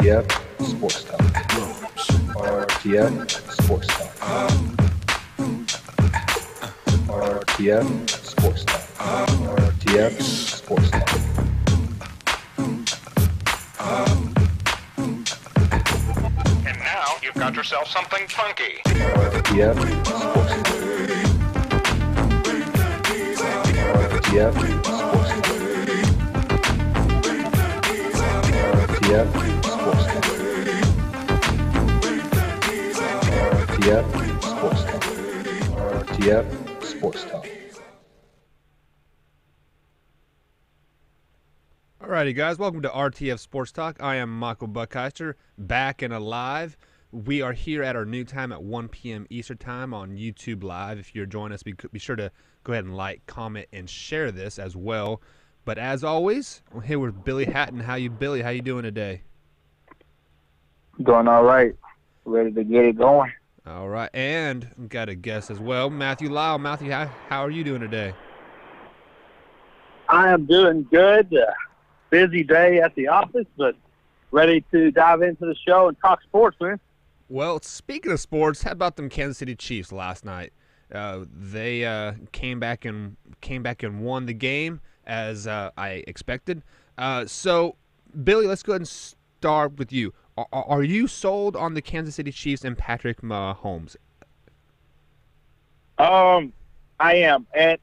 RTF Sports Talk. RTF Sports Talk. RTF Sports Talk. RTF Sports Talk. And now you've got yourself something funky. RTF Sports Talk. RTF Sports Talk. RTF Sports Talk. RTF Sports Talk. RTF Sports Talk. Alrighty, guys, welcome to RTF Sports Talk. I am Michael Buckheister, back and alive. We are here at our new time at 1 p.m. Eastern Time on YouTube Live. If you're joining us, be sure to go ahead and like, comment, and share this as well. But as always, I'm here with Billy Hatton. Billy? How you doing today? Doing all right. Ready to get it going. All right, and we've got a guest as well, Matthew Lyle. Matthew, how are you doing today? I am doing good. Busy day at the office, but ready to dive into the show and talk sports, man. Well, speaking of sports, how about them Kansas City Chiefs last night? They came back and won the game as I expected. So, Billy, let's go ahead and start with you. Are you sold on the Kansas City Chiefs and Patrick Mahomes? I am, and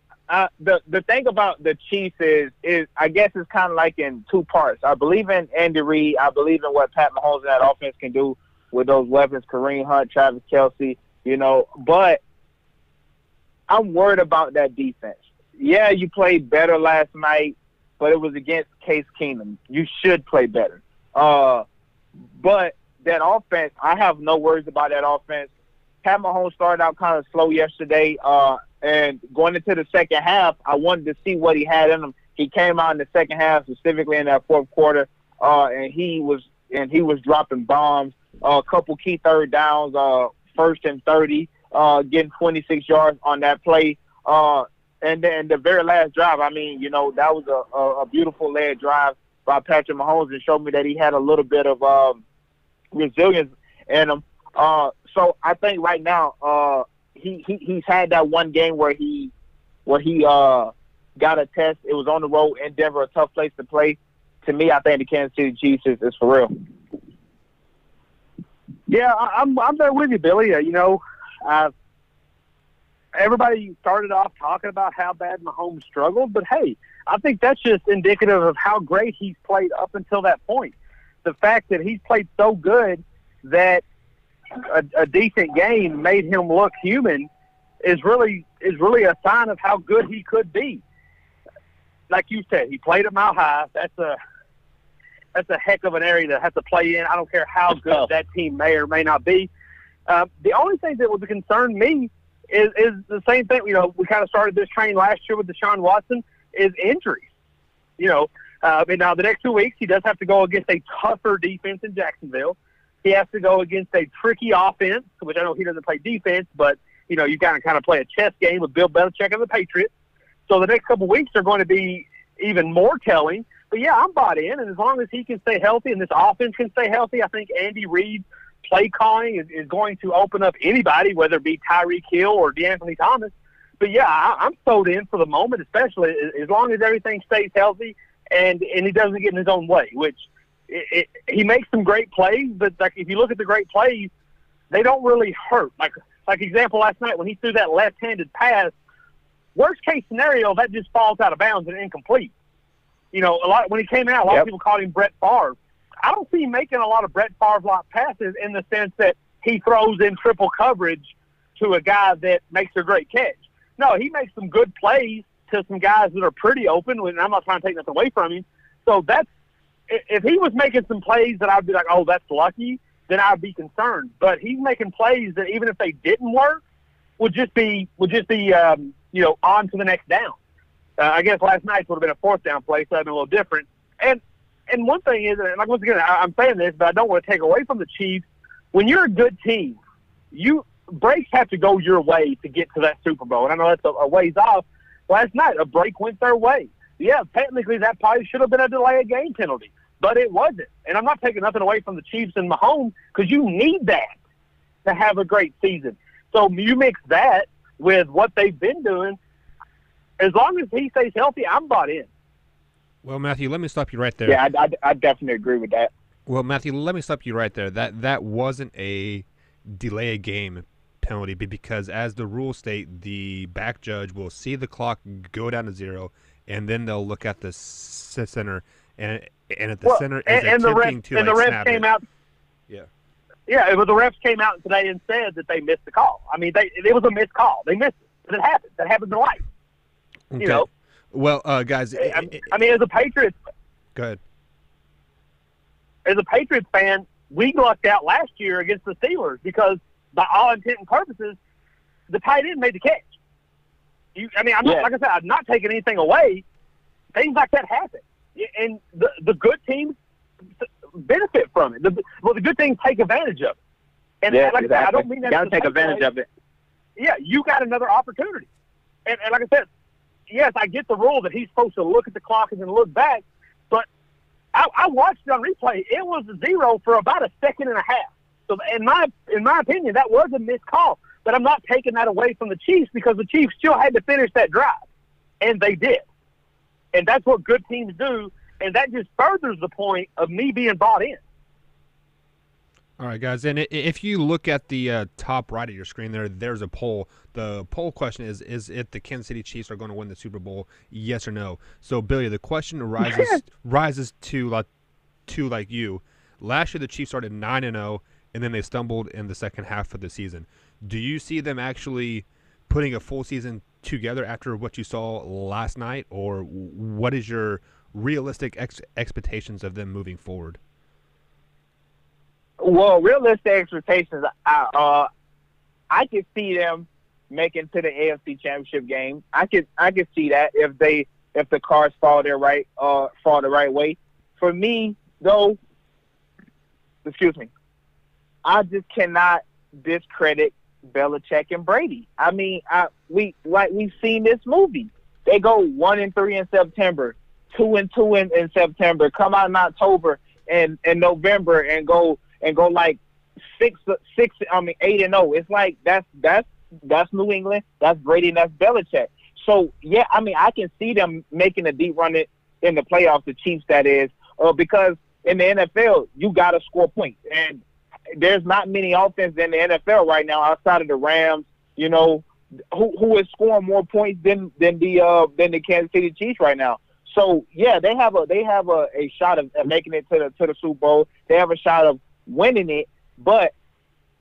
the thing about the Chiefs is I guess it's kind of like in two parts. I believe in Andy Reid. I believe in what Pat Mahomes and that offense can do with those weapons, Kareem Hunt, Travis Kelce, but I'm worried about that defense. Yeah, you played better last night, but it was against Case Keenum. You should play better. But that offense, I have no worries about that offense. Pat Mahomes started out kind of slow yesterday, and going into the second half, I wanted to see what he had in him. He came out in the second half, specifically in that fourth quarter, and he was dropping bombs, a couple key third downs, first and 30, getting 26 yards on that play. And then the very last drive, that was a beautiful led drive by Patrick Mahomes, and showed me that he had a little bit of resilience in him. So I think right now he's had that one game where he got a test. It was on the road in Denver, a tough place to play. To me, I think the Kansas City Chiefs is for real. Yeah, I'm there with you, Billy. Everybody started off talking about how bad Mahomes struggled, but hey, I think that's just indicative of how great he's played up until that point. The fact that he's played so good that a decent game made him look human is really a sign of how good he could be. Like you said, he played at Mile High. That's a heck of an area to have to play in. I don't care how good that team may or may not be. The only thing that would concern me is the same thing. We kind of started this train last year with Deshaun Watson, is injuries. Now the next 2 weeks he does have to go against a tougher defense in Jacksonville. He has to go against a tricky offense, which I know he doesn't play defense, but you got to kind of play a chess game with Bill Belichick and the Patriots. So the next couple of weeks are going to be even more telling. But yeah, I'm bought in, and as long as he can stay healthy and this offense can stay healthy, I think Andy Reid's play calling is going to open up anybody, whether it be Tyreek Hill or DeAnthony Thomas. But yeah, I'm sold in for the moment, especially as long as everything stays healthy and he doesn't get in his own way, which he makes some great plays, but like if you look at the great plays, they don't really hurt. Like example last night when he threw that left-handed pass, worst case scenario, that just falls out of bounds and incomplete. When he came out, a lot of people called him Brett Favre. I don't see him making a lot of Brett Favre-like passes in the sense that he throws in triple coverage to a guy that makes a great catch. No, he makes some good plays to some guys that are pretty open, and I'm not trying to take nothing away from him. So if he was making some plays that I'd be like, oh, that's lucky, then I'd be concerned. But he's making plays that even if they didn't work, would just be on to the next down. I guess last night would have been a fourth down play, so that'd been a little different. And one thing is, and once again, I'm saying this, but I don't want to take away from the Chiefs. When you're a good team, breaks have to go your way to get to that Super Bowl. And I know that's a ways off. Last night, a break went their way. Yeah, technically that probably should have been a delay of game penalty. but it wasn't. And I'm not taking nothing away from the Chiefs and Mahomes because you need that to have a great season. So you mix that with what they've been doing. As long as he stays healthy, I'm bought in. Well, Matthew, let me stop you right there. Yeah, I definitely agree with that. Well, Matthew, let me stop you right there. That wasn't a delay a game penalty because, as the rules state, the back judge will see the clock go down to 0, and then they'll look at the center, and if the center is attempting to and the refs came out. Yeah, the refs came out today and said that they missed the call. I mean, it was a missed call. They missed it, but it happened. That happens in life. Okay. You know. Well, guys. I mean, as a Patriots. Go ahead. As a Patriots fan, we lucked out last year against the Steelers because, by all intent and purposes, the tight end made the catch. I'm not, like I said, I'm not taking anything away. Things like that happen, and the good teams benefit from it. The good teams take advantage of it. And like I said, I don't mean that. You got to take advantage of it. Yeah, you got another opportunity. And like I said, yes, I get the rule that he's supposed to look at the clock and then look back, but I watched it on replay. It was 0 for about a second and a half. So in my opinion, that was a missed call. But I'm not taking that away from the Chiefs because the Chiefs still had to finish that drive, and they did. And that's what good teams do, and that just furthers the point of me being bought in. All right, guys, and if you look at the top right of your screen there's a poll. The poll question is if the Kansas City Chiefs are going to win the Super Bowl, yes or no? So, Billy, the question rises to like you. Last year, the Chiefs started 9-0, and then they stumbled in the second half of the season. Do you see them actually putting a full season together after what you saw last night, or what is your realistic expectations of them moving forward? Well, realistic expectations, I could see them making to the AFC Championship game. I could see that if the cards fall the right way. For me, though, I just cannot discredit Belichick and Brady. I mean, we've seen this movie. They go 1-3 in September, 2-2 in September, come out in October and November and go like 8-0. It's like that's New England, that's Brady, and that's Belichick. So yeah, I mean, I can see them making a deep run in the playoffs, the Chiefs that is, because in the NFL you got to score points, and there's not many offense in the NFL right now outside of the Rams. You know, who is scoring more points than the Kansas City Chiefs right now. So yeah, they have a shot of making it to the Super Bowl. They have a shot of winning it, but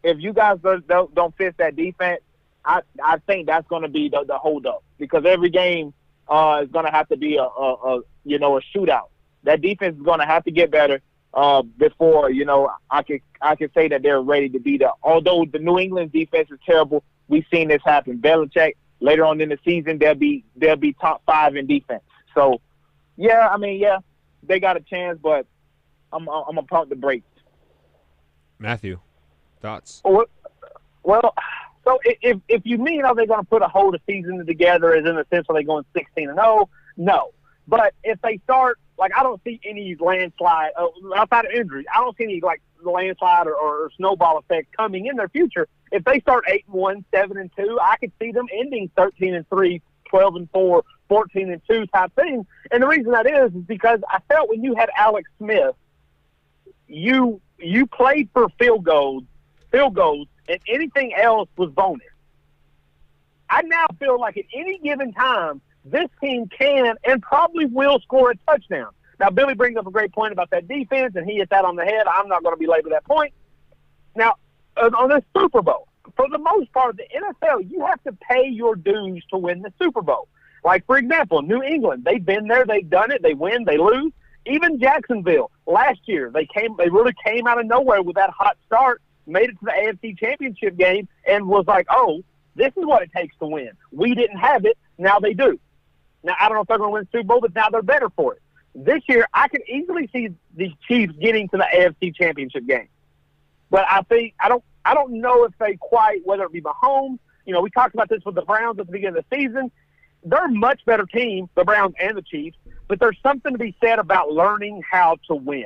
if you guys don't fix that defense, I think that's going to be the hold up, because every game is going to have to be a shootout. That defense is going to have to get better before I could say that they're ready to be there. Although the New England defense is terrible, we've seen this happen. Belichick later on in the season they'll be top 5 in defense. So yeah, they got a chance, but I'm gonna pump the brakes. Matthew, thoughts? Well, so if you mean are they going to put a whole season together, as in the sense are they going 16-0? No. But if they start, like, I don't see any landslide outside of injury. I don't see any landslide or snowball effect coming in their future. If they start 8-1, 7-2, I could see them ending 13-3, 12-4, 14-2 type thing. And the reason that is because I felt when you had Alex Smith, you played for field goals, and anything else was bonus. I now feel like at any given time, this team can and probably will score a touchdown. Now, Billy brings up a great point about that defense, and he hit that on the head. I'm not going to belabor that point. Now, on this Super Bowl, for the most part, the NFL, you have to pay your dues to win the Super Bowl. Like, for example, New England, they've been there, they've done it, they win, they lose. Even Jacksonville, last year, they really came out of nowhere with that hot start, made it to the AFC Championship game, and was like, oh, this is what it takes to win. We didn't have it, now they do. Now, I don't know if they're going to win the Super Bowl, but now they're better for it. This year, I can easily see the Chiefs getting to the AFC Championship game. But I don't know if they quite, whether it be Mahomes, we talked about this with the Browns at the beginning of the season. they're a much better team, the Browns and the Chiefs, but there's something to be said about learning how to win.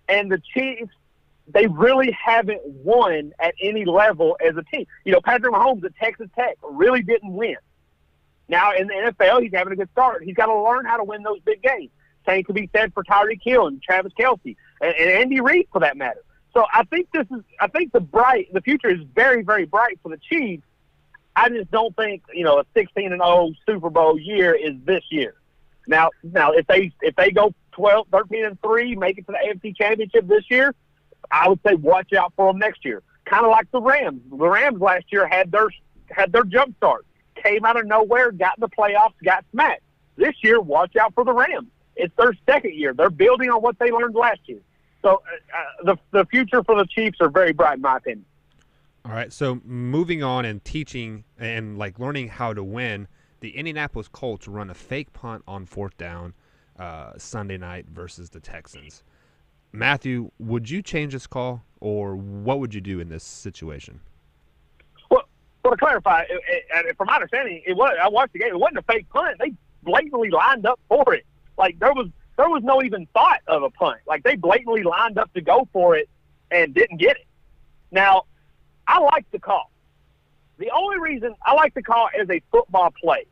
And the Chiefs, they really haven't won at any level as a team. You know, Patrick Mahomes at Texas Tech really didn't win. Now, in the NFL, he's having a good start. He's got to learn how to win those big games. Same could be said for Tyreek Hill and Travis Kelce and Andy Reid, for that matter. So I think the future is very, very bright for the Chiefs. I just don't think, you know, a 16-0 Super Bowl year is this year. Now if they go 13-3, make it to the AFC Championship this year, I would say watch out for them next year. Kind of like the Rams. The Rams last year had their jump start. Came out of nowhere, got in the playoffs, got smacked. This year, watch out for the Rams. It's their second year. They're building on what they learned last year. So the future for the Chiefs are very bright, in my opinion. All right, so moving on and teaching and like learning how to win, the Indianapolis Colts run a fake punt on 4th down Sunday night versus the Texans. Matthew, would you change this call, or what would you do in this situation? Well, to clarify, from my understanding, I watched the game. It wasn't a fake punt. They blatantly lined up for it. Like there was no even thought of a punt. Like they blatantly lined up to go for it and didn't get it. Now, I like the call. The only reason I like the call is a football play,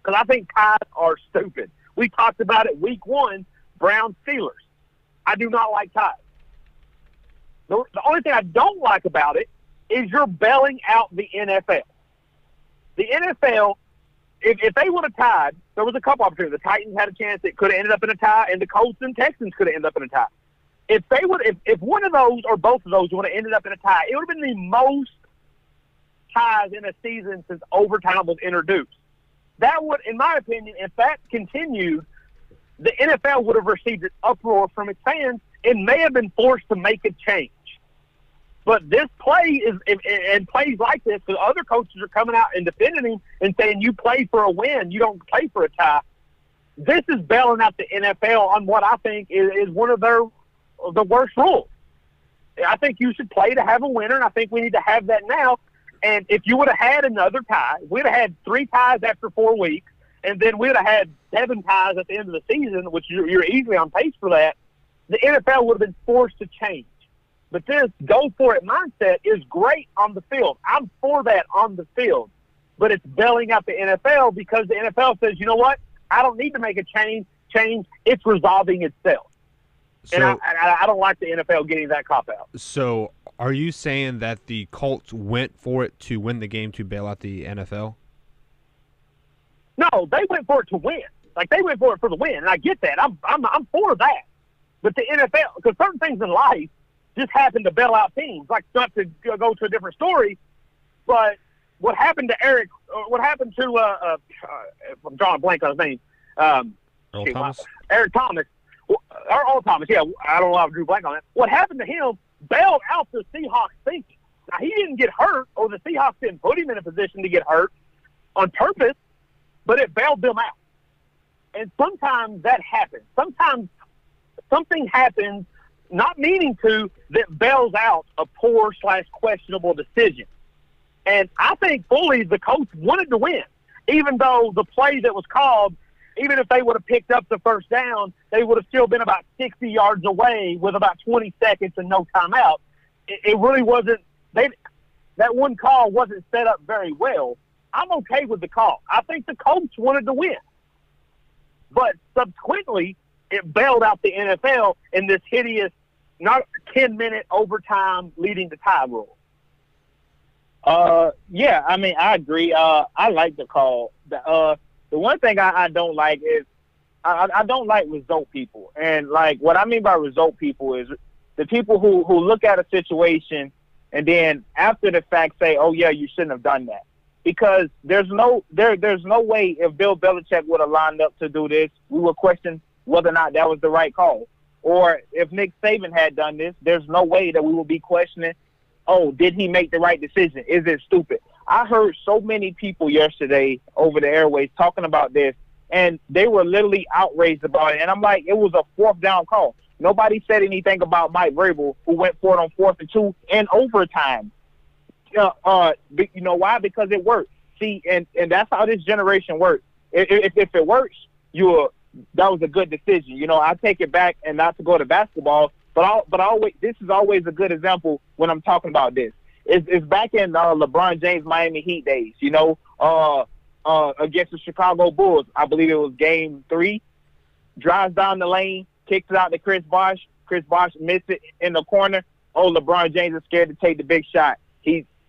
because I think ties are stupid. We talked about it week 1, Browns-Steelers. I do not like ties. The only thing I don't like about it is you're bailing out the NFL. The NFL, if they would have tied, there was a couple opportunities. The Titans had a chance; it could have ended up in a tie, and the Colts and Texans could have ended up in a tie. If one of those or both of those would have ended up in a tie, it would have been the most ties in a season since overtime was introduced. That would, in my opinion, if that continued, the NFL would have received an uproar from its fans and may have been forced to make a change. But this play and plays like this, because other coaches are coming out and defending him and saying, you play for a win, you don't play for a tie. This is bailing out the NFL on what I think is one of the worst rules. I think you should play to have a winner, and I think we need to have that now. And if you would have had another tie, we'd have had 3 ties after 4 weeks, and then we'd have had 7 ties at the end of the season, which you're easily on pace for that. The NFL would have been forced to change. But this go-for-it mindset is great on the field. I'm for that on the field. But it's bailing out the NFL because the NFL says, you know what? I don't need to make a change. It's resolving itself. So, and I don't like the NFL getting that cop-out. So are you saying that the Colts went for it to win the game to bail out the NFL? No, they went for it to win. Like, they went for it for the win, and I get that. I'm for that. But the NFL, because certain things in life just happen to bail out teams. Like, not to go to a different story, but what happened to Eric? What happened to I'm drawing a blank on his name. Eric Thomas. Or Earl Thomas. Yeah, I don't know. I drew a blank on that. What happened to him bailed out the Seahawks thinking. Now, he didn't get hurt, or the Seahawks didn't put him in a position to get hurt on purpose, but it bailed them out. And sometimes that happens. Sometimes something happens, not meaning to, that bails out a poor/questionable decision. And I think fully the coach wanted to win, even though the play that was called, even if they would have picked up the first down, they would have still been about 60 yards away with about 20 seconds and no timeout. It really wasn't – that one call wasn't set up very well. I'm okay with the call. I think the Colts wanted to win. But subsequently, it bailed out the NFL in this hideous, not 10-minute overtime leading to tie rule. Yeah, I mean, I agree. I like the call. The one thing I don't like is I don't like result people. And, like, what I mean by result people is the people who look at a situation and then after the fact say, oh, yeah, you shouldn't have done that. Because there's no way if Bill Belichick would have lined up to do this, we would question whether or not that was the right call. Or if Nick Saban had done this, there's no way that we would be questioning, oh, did he make the right decision? Is it stupid? I heard so many people yesterday over the airways talking about this, and they were literally outraged about it. And I'm like, it was a 4th down call. Nobody said anything about Mike Vrabel, who went for it on 4th and 2 in overtime. You know why? Because it worked. See, and that's how this generation works. If it works, that was a good decision. You know, I take it back, and not to go to basketball, but always, this is always a good example when I'm talking about this. It's back in LeBron James Miami Heat days. You know, against the Chicago Bulls, I believe it was Game 3. Drives down the lane, kicks it out to Chris Bosh. Chris Bosh missed it in the corner. Oh, LeBron James is scared to take the big shot.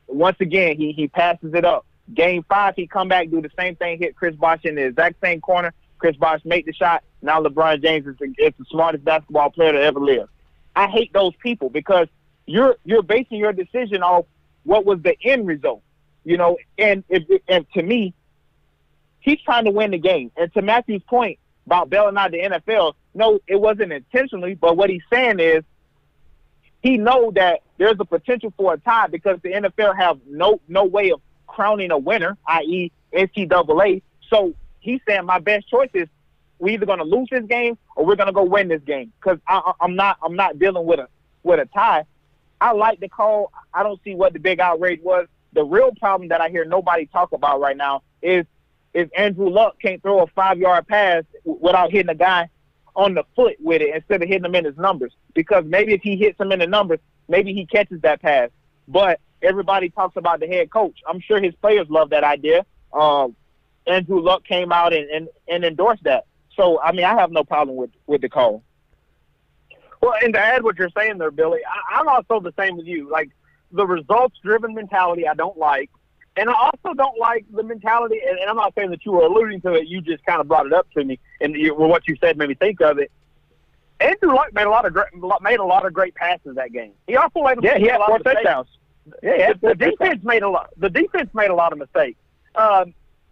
Once again, he passes it up. Game 5, he come back, do the same thing, hit Chris Bosh in the exact same corner. Chris Bosh make the shot. Now LeBron James is the smartest basketball player to ever live. I hate those people because you're basing your decision off what was the end result, you know. And to me, he's trying to win the game. And to Matthew's point about bailing out the NFL, no, it wasn't intentionally. But what he's saying is he know that there's a potential for a tie because the NFL have no way of crowning a winner, i.e. NCAA. So he's saying my best choice is we're either going to lose this game or we're going to go win this game because I'm not dealing with a tie. I like the call. I don't see what the big outrage was. The real problem that I hear nobody talk about right now is Andrew Luck can't throw a 5-yard pass without hitting a guy on the foot with it instead of hitting him in his numbers. Because maybe if he hits him in the numbers, maybe he catches that pass. But everybody talks about the head coach. I'm sure his players love that idea. Andrew Luck came out and endorsed that. So, I mean, I have no problem with the call. Well, and to add what you're saying there, Billy, I'm also the same with you. Like, the results-driven mentality I don't like. And I also don't like the mentality, and I'm not saying that you were alluding to it, you just kind of brought it up to me, and what you said made me think of it. Andrew Luck made a lot of great passes that game. He also made he had 4 touchdowns. Yeah, the defense made a lot of mistakes.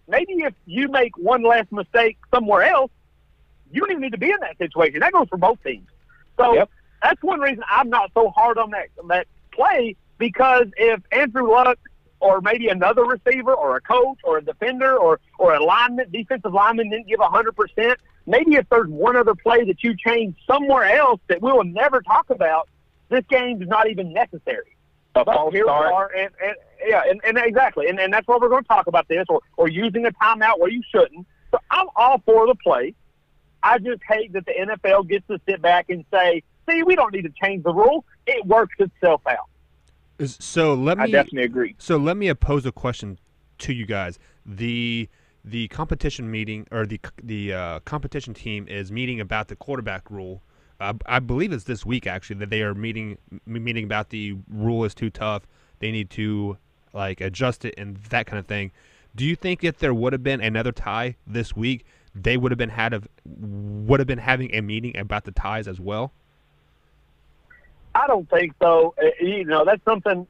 Maybe if you make one less mistake somewhere else, you don't even need to be in that situation. That goes for both teams. So that's one reason I'm not so hard on that play, because if Andrew Luck or maybe another receiver or a coach or a defender or a defensive lineman didn't give 100%, maybe if there's one other play that you change somewhere else that we will never talk about, this game is not even necessary. But here we are, and exactly, and that's why we're going to talk about this, or using a timeout where you shouldn't. So I'm all for the play. I just hate that the NFL gets to sit back and say, see, we don't need to change the rule. It works itself out. I definitely agree. So let me pose a question to you guys. The competition meeting, or the competition team is meeting about the quarterback rule. I believe it's this week, actually, that they are meeting about the rule is too tough. They need to adjust it and that kind of thing. Do you think if there would have been another tie this week, they would have been having a meeting about the ties as well? I don't think so. That's something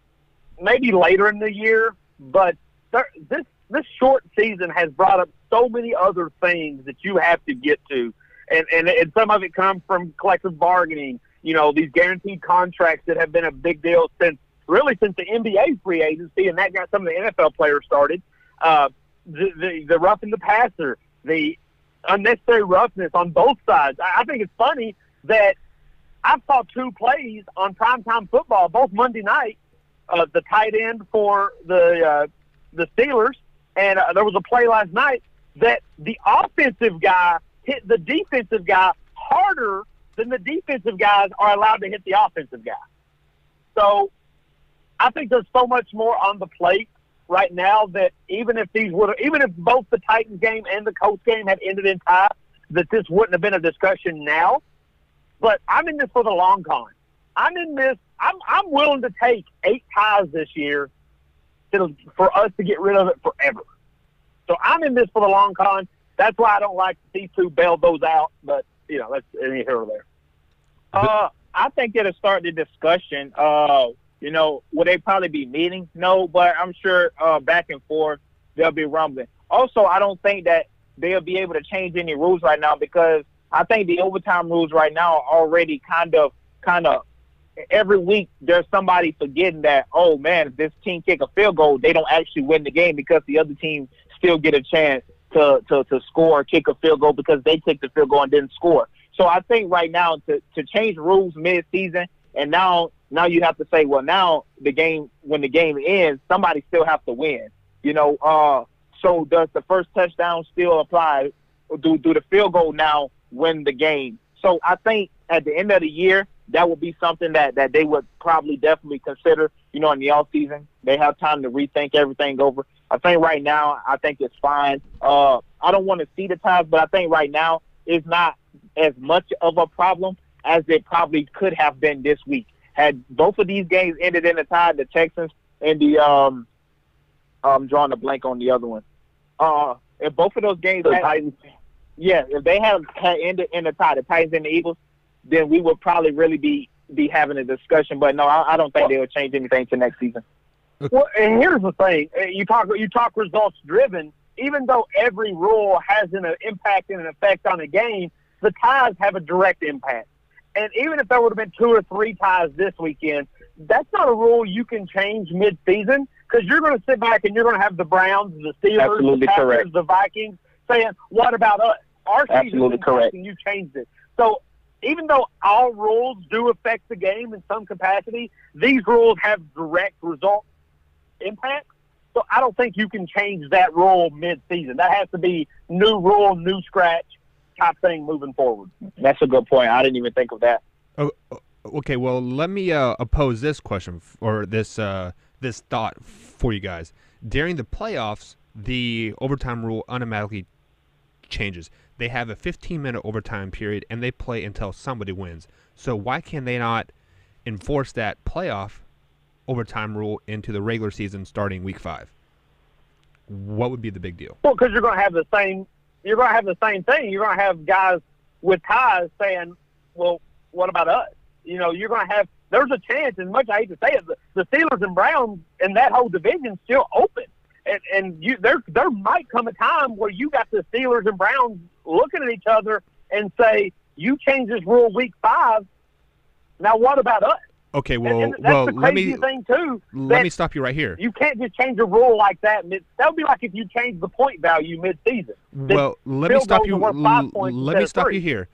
maybe later in the year, but this short season has brought up so many other things that you have to get to, and some of it comes from collective bargaining. These guaranteed contracts that have been a big deal since the NBA free agency, and that got some of the NFL players started. The roughing the passer, the unnecessary roughness on both sides. I think it's funny that I saw 2 plays on primetime football, both Monday night. The tight end for the Steelers, and there was a play last night that the offensive guy hit the defensive guy harder than the defensive guys are allowed to hit the offensive guy. So I think there's so much more on the plate right now that even if both the Titans game and the Colts game had ended in tie, that this wouldn't have been a discussion now. But I'm in this for the long con. I'm in this. I'm willing to take 8 ties this year for us to get rid of it forever. So I'm in this for the long con. That's why I don't like to see 2 bail those out. But that's any here or there. I think it'll start the discussion. Will they probably be meeting? No, but I'm sure back and forth they'll be rumbling. Also, I don't think that they'll be able to change any rules right now, because I think the overtime rules right now are already kind of every week there's somebody forgetting that, oh man, if this team kick a field goal, they don't actually win the game because the other team still get a chance to score or kick a field goal because they kicked the field goal and didn't score. So I think right now to change rules mid-season, and now you have to say, well, now when the game ends, somebody still has to win. So does the first touchdown still apply? Or do the field goal now win the game? So I think at the end of the year, that would be something that they would probably definitely consider, in the offseason. They have time to rethink everything over. I think right now, I think it's fine. I don't want to see the ties, but I think right now it's not as much of a problem as it probably could have been this week. Had both of these games ended in a tie, the Texans and the I'm drawing a blank on the other one. If both of those games, Titans, if they had ended in a tie, the Titans and the Eagles, then we would probably really be having a discussion. But no, I don't think they would change anything to next season. Well, and here's the thing: you talk results driven. Even though every rule has an impact and an effect on a game, the ties have a direct impact. And even if there would have been 2 or 3 ties this weekend, that's not a rule you can change mid-season, because you're going to sit back and you're going to have the Browns, the Steelers, Absolutely the Packers, correct. the Vikings saying, "What about us? Our Absolutely season's correct. and you changed it." So even though all rules do affect the game in some capacity, these rules have direct result impact. So I don't think you can change that rule mid-season. That has to be new rule, new scratch type thing moving forward. That's a good point. I didn't even think of that. Oh, okay, well, let me oppose this question or this thought for you guys. During the playoffs, the overtime rule automatically changes. They have a 15-minute overtime period, and they play until somebody wins. So why can they not enforce that playoff overtime rule into the regular season starting week 5? What would be the big deal? Well, because you're going to have the same. You're going to have the same thing. You're going to have guys with ties saying, "Well, what about us?" You're going to have. There's a chance, as much I hate to say it, the Steelers and Browns and that whole division still open, and there might come a time where you got the Steelers and Browns looking at each other and say, "You change this rule week 5. Now what about us?" Okay, well, and that's the let crazy thing too. Let me stop you right here. You can't just change a rule like that. That would be like if you change the point value mid-season. Well, let me stop you. Let me stop 3. you here.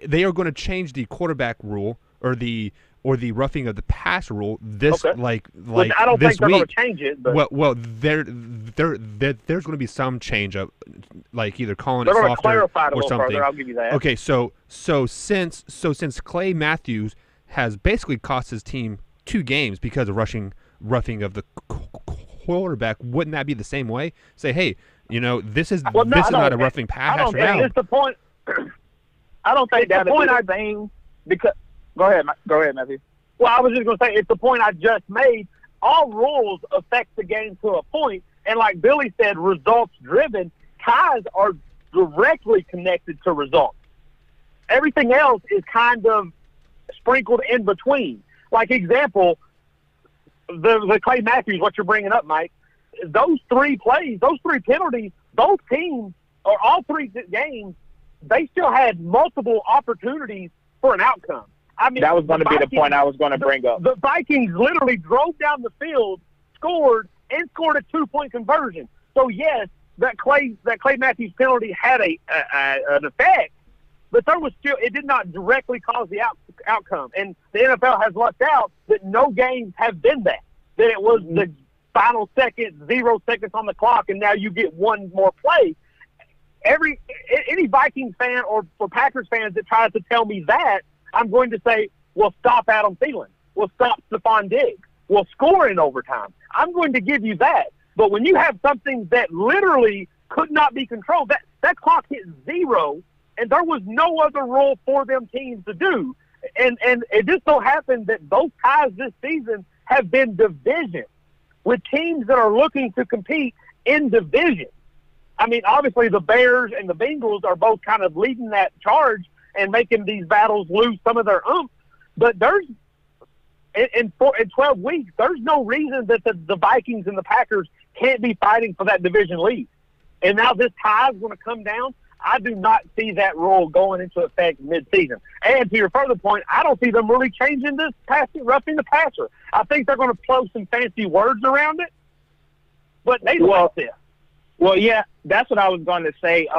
They are going to change the quarterback rule or the roughing of the pass rule this Okay. like I don't this think they're week. going to change it. But Well, there's going to be some change of like either calling they're it going to softer clarify it a or little something. further. I'll give you that. Okay, so since Clay Matthews has basically cost his team 2 games because of roughing of the quarterback, wouldn't that be the same way? Say, hey, this is not a roughing pass I don't think round. it's the point. I don't think that's the point I'm saying. Because go ahead, Matthew. Well, I was just going to say it's the point I just made. All rules affect the game to a point, and like Billy said, results driven. Ties are directly connected to results. Everything else is kind of sprinkled in between. Like example, the Clay Matthews, what you're bringing up, Mike, those 3 plays, those 3 penalties, both teams, or all 3 games, they still had multiple opportunities for an outcome. I mean, That was going to be the point I was going to bring up. The Vikings literally drove down the field, scored a 2-point conversion. So yes, that Clay Matthews penalty had an effect, but it did not directly cause the outcome. And the NFL has lucked out that no games have been that it was the final second, 0 seconds on the clock, and now you get 1 more play. Any Vikings fan or for Packers fans that tries to tell me that, I'm going to say, well, stop Adam Thielen. Well, stop Stephon Diggs. Well, score in overtime. I'm going to give you that. But when you have something that literally could not be controlled, that clock hit 0, and there was no other rule for them teams to do. And it just so happened that both ties this season have been division, with teams that are looking to compete in division. I mean, obviously the Bears and the Bengals are both kind of leading that charge and making these battles lose some of their oomph. But there's in 12 weeks, there's no reason that the Vikings and the Packers can't be fighting for that division lead. And now this tie is going to come down. I do not see that rule going into effect mid-season. And to your further point, I don't see them really changing this roughing the passer. I think they're going to throw some fancy words around it, but they like this. Well, yeah, that's what I was going to say.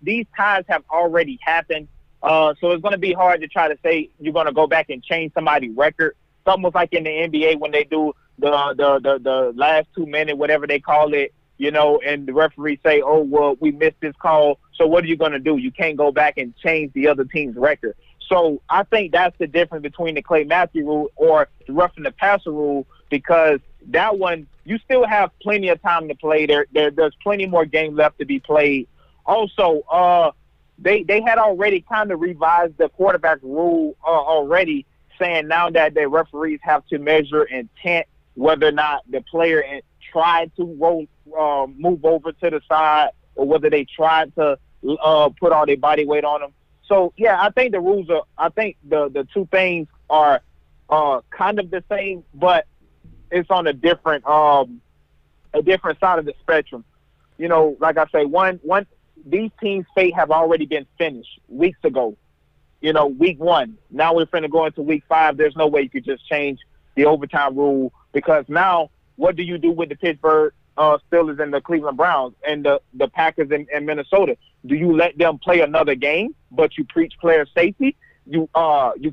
These ties have already happened, so it's going to be hard to try to say you're going to go back and change somebody's record. It's almost like in the NBA when they do the last 2 minutes, whatever they call it, and the referee say, oh, well, we missed this call. So what are you going to do? You can't go back and change the other team's record. So I think that's the difference between the Clay Matthews rule or the roughing the passer rule, because that one, you still have plenty of time to play. There's plenty more games left to be played. Also, they had already kind of revised the quarterback rule already, saying now that the referees have to measure intent, whether or not the player tried to move over to the side or whether they tried to put all their body weight on them. So, yeah, I think the rules are – I think the two things are kind of the same, but it's on a different side of the spectrum. Like I say, these teams' fate have already been finished weeks ago. Week 1. Now we're finna go into week 5. There's no way you could just change the overtime rule, because now what do you do with the Pittsburgh Steelers and the Cleveland Browns and the Packers and Minnesota? Do you let them play another game, but you preach player safety? You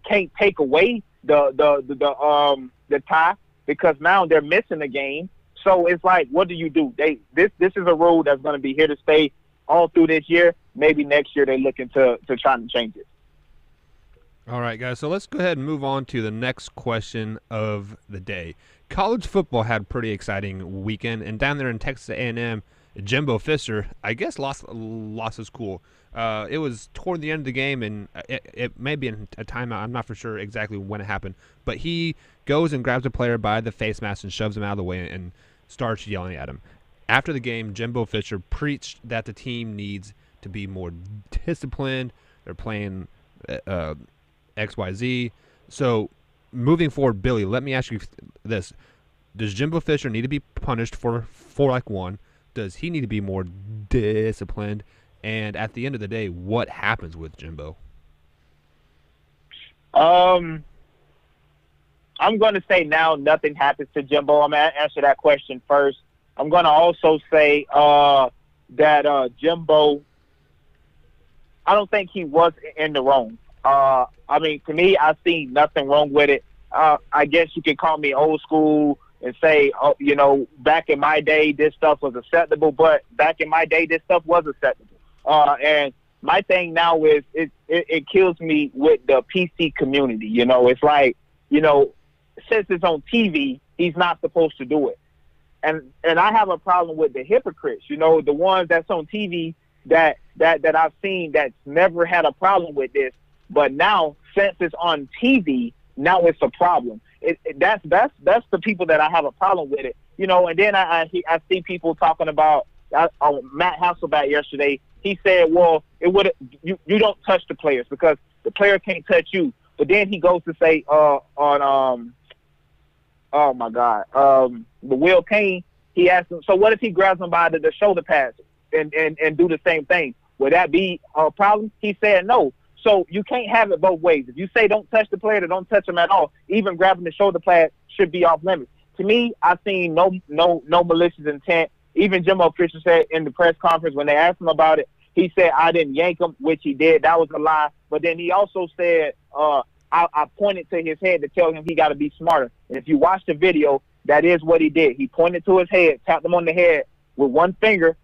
can't take away the tie, because now they're missing a game. So it's like, what do you do? This is a rule that's going to be here to stay all through this year. Maybe next year they're looking to try and change it. All right, guys, so let's go ahead and move on to the next question of the day. College football had a pretty exciting weekend, and down there in Texas A&M, Jimbo Fisher, I guess, lost his cool. It was toward the end of the game, and it may be in a timeout. I'm not for sure exactly when it happened, but he goes and grabs a player by the face mask and shoves him out of the way and starts yelling at him. After the game, Jimbo Fisher preached that the team needs to be more disciplined. They're playing XYZ. So moving forward, Billy, let me ask you this. Does Jimbo Fisher need to be punished for like one? Does he need to be more disciplined? And at the end of the day, what happens with Jimbo? I'm going to say now nothing happens to Jimbo. I'm going to answer that question first. I'm going to also say that Jimbo, I don't think he was in the wrong. I mean, to me, I see nothing wrong with it. I guess you could call me old school and say, back in my day, this stuff was acceptable. But back in my day, this stuff was acceptable. And my thing now is it kills me with the PC community. It's like, since it's on TV, he's not supposed to do it. And I have a problem with the hypocrites, the ones that's on TV that I've seen that's never had a problem with this. But now, since it's on TV, now it's a problem. That's the people that I have a problem with it. And then I see people talking about Matt Hasselbeck yesterday. He said, well, you don't touch the players because the player can't touch you. But then he goes to say the Will Kane, he asked him, so what if he grabs him by the shoulder pads and do the same thing? Would that be a problem? He said no. So you can't have it both ways. If you say don't touch the player, then don't touch him at all. Even grabbing the shoulder pad should be off limits. To me, I've seen no malicious intent. Even Jimbo Fisher said in the press conference when they asked him about it, he said, I didn't yank him, which he did. That was a lie. But then he also said, I pointed to his head to tell him he got to be smarter. And if you watch the video, that is what he did. He pointed to his head, tapped him on the head with one finger,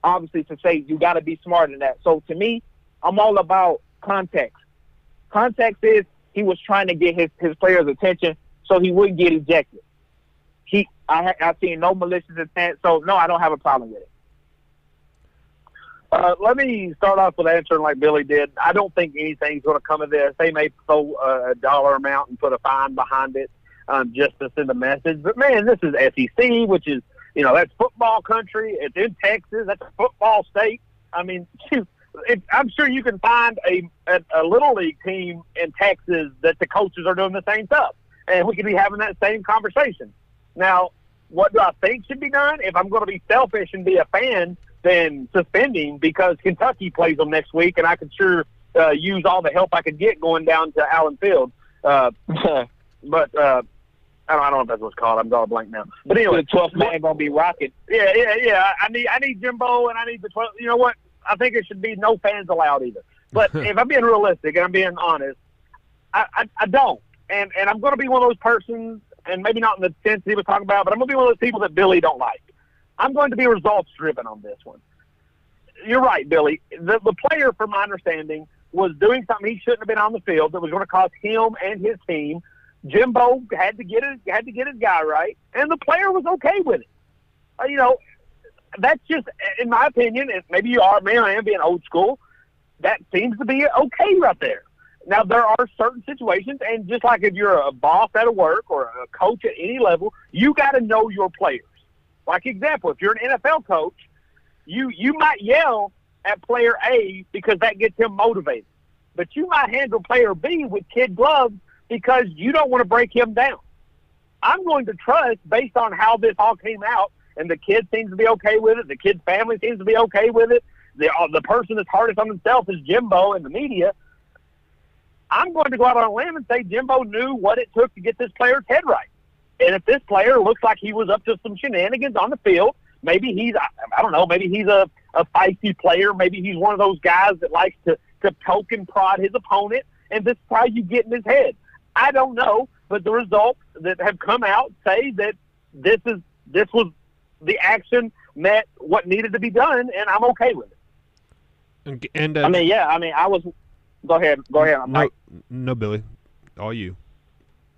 obviously to say you got to be smarter than that. So to me, I'm all about context. Context is he was trying to get his players' attention so he wouldn't get ejected. I've seen no malicious intent, so no, I don't have a problem with it. Let me start off with answering like Billy did. I don't think anything's going to come of this. They may throw a dollar amount and put a fine behind it just to send a message. But, man, this is SEC, which is, that's football country. It's in Texas. That's a football state. I mean, I'm sure you can find a Little League team in Texas that the coaches are doing the same stuff. And we could be having that same conversation. Now, what do I think should be done? If I'm going to be selfish and be a fan, then suspending because Kentucky plays them next week, and I could sure use all the help I could get going down to Allen Field. But I don't know if that's what's called. I'm drawing a blank now. But anyway, the 12th man going to be rocking. Yeah. I need Jimbo, and I need the 12th. You know what? I think it should be no fans allowed either. But if I'm being realistic and I'm being honest, I don't. And I'm going to be one of those persons, and maybe not in the sense he was talking about, but I'm going to be one of those people that Billy don't like. I'm going to be results driven on this one. You're right, Billy. The player, from my understanding, was doing something he shouldn't have been on the field that was going to cost him and his team. Jimbo had to get his guy right, and the player was okay with it. That's just, in my opinion, and maybe you are, maybe I am being old school, that seems to be okay right there. Now, there are certain situations, and just like if you're a boss at a work or a coach at any level, you got to know your players. Like, example, if you're an NFL coach, you might yell at player A because that gets him motivated. But you might handle player B with kid gloves because you don't want to break him down. I'm going to trust, based on how this all came out, and the kid seems to be okay with it, the kid's family seems to be okay with it, the person that's hardest on himself is Jimbo in the media. I'm going to go out on a limb and say Jimbo knew what it took to get this player's head right. And if this player looks like he was up to some shenanigans on the field, maybe he's, I don't know, maybe he's a feisty player. Maybe he's one of those guys that likes to poke and prod his opponent, and this is how you get in his head. I don't know, but the results that have come out say that this was the action met what needed to be done, and I'm okay with it. And I was. Go ahead. No, Billy, all you.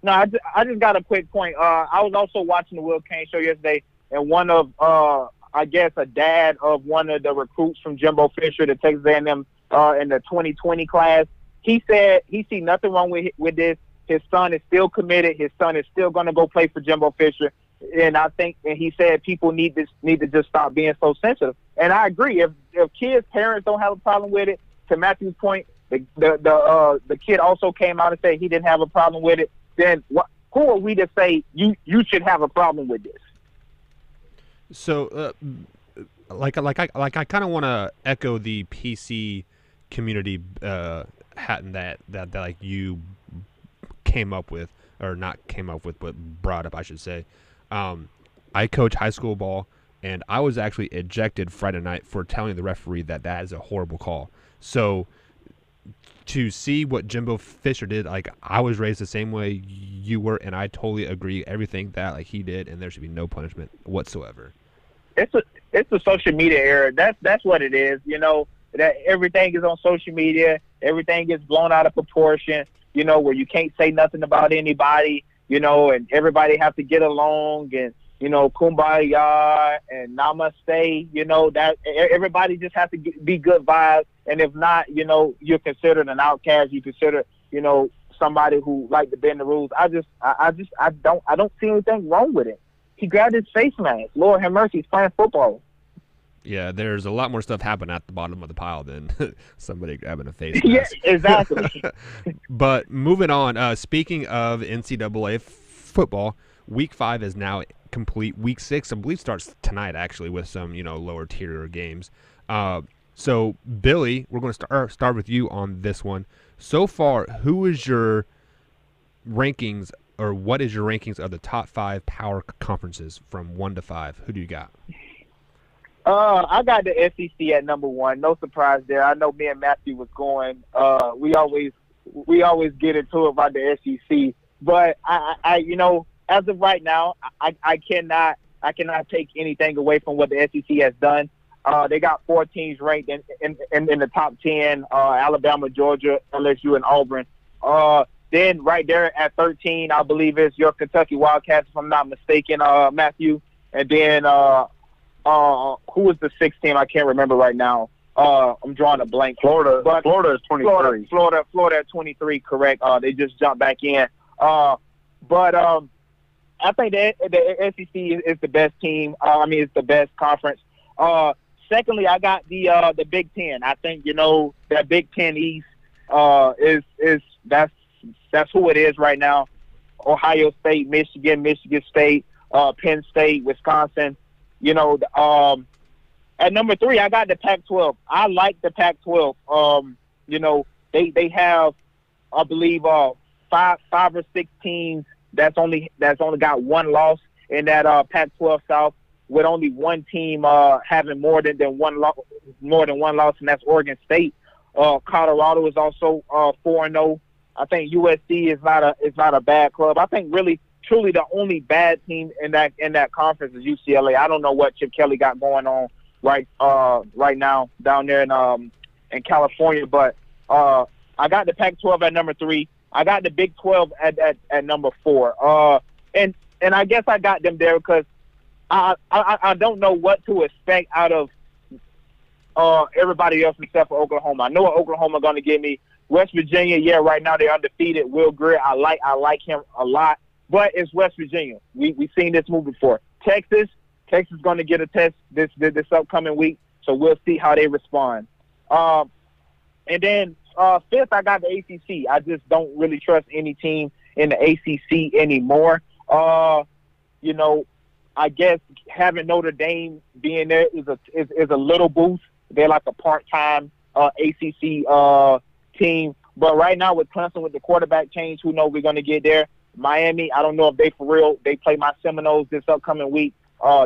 No, I just got a quick point. I was also watching the Will Kane show yesterday, and one of, I guess, a dad of one of the recruits from Jimbo Fisher, the Texas A&M in the 2020 class, he said he see nothing wrong with this. His son is still committed. His son is still going to go play for Jimbo Fisher. And I think, and he said people need to just stop being so sensitive. And I agree. If kids' parents don't have a problem with it, to Matthew's point, the kid also came out and said he didn't have a problem with it. Then who are we to say you should have a problem with this? So, I kind of want to echo the PC community hat that like you came up with, or not came up with, but brought up, I should say. I coach high school ball, and I was actually ejected Friday night for telling the referee that is a horrible call. So to see what Jimbo Fisher did, like, I was raised the same way you were, and I totally agree everything that like he did, and there should be no punishment whatsoever. It's a social media era. That's what it is. That everything is on social media. Everything gets blown out of proportion. Where you can't say nothing about anybody. And everybody have to get along and kumbaya and namaste. That everybody just has to be good vibes. And if not, you're considered an outcast. You consider somebody who like to bend the rules. I don't see anything wrong with it. He grabbed his face mask. Lord have mercy, he's playing football. Yeah, there's a lot more stuff happening at the bottom of the pile than somebody grabbing a face mask. Yeah, exactly. But moving on, speaking of NCAA football, Week 5 is now complete. Week 6, I believe, starts tonight, actually, with some lower tier games. So, Billy, we're going to start with you on this one. So far, who is your rankings, or what is your rankings of the top 5 power conferences from 1 to 5? Who do you got? I got the SEC at number 1. No surprise there. I know me and Matthew was going. We always get into it about the SEC, but I as of right now, I cannot take anything away from what the SEC has done. They got 4 teams ranked in the top 10: Alabama, Georgia, LSU, and Auburn. Then right there at 13, I believe is your Kentucky Wildcats, if I'm not mistaken, Matthew. And then who was the 6th team? I can't remember right now. I'm drawing a blank. Florida is 23. Florida at 23, correct. They just jumped back in. But I think the SEC is the best team. It's the best conference. Secondly, I got the Big Ten. I think that Big Ten East is that's who it is right now. Ohio State, Michigan State, Penn State, Wisconsin. At number 3, I got the Pac-12. I like the Pac-12. They have, I believe, 5 or 6 teams that's only got 1 loss in that Pac-12 South, with only 1 team having more than one loss, and that's Oregon State. Colorado is also 4-0. I think USC is not a bad club. I think really truly the only bad team in that conference is UCLA. I don't know what Chip Kelly got going on right now down there in California, but I got the Pac-12 at number 3. I got the Big 12 at number 4. And I guess I got them there because I don't know what to expect out of everybody else except for Oklahoma. I know what Oklahoma going to give me. West Virginia, yeah, right now they're undefeated. Will Greer, I like him a lot, but it's West Virginia. We've seen this move before. Texas going to get a test this upcoming week, so we'll see how they respond. And then 5th, I got the ACC. I just don't really trust any team in the ACC anymore. You know, I guess having Notre Dame being there is a little boost. They're like a part-time ACC team. But right now with Clemson, with the quarterback change, who knows we're going to get there. Miami, I don't know if they for real. They play my Seminoles this upcoming week.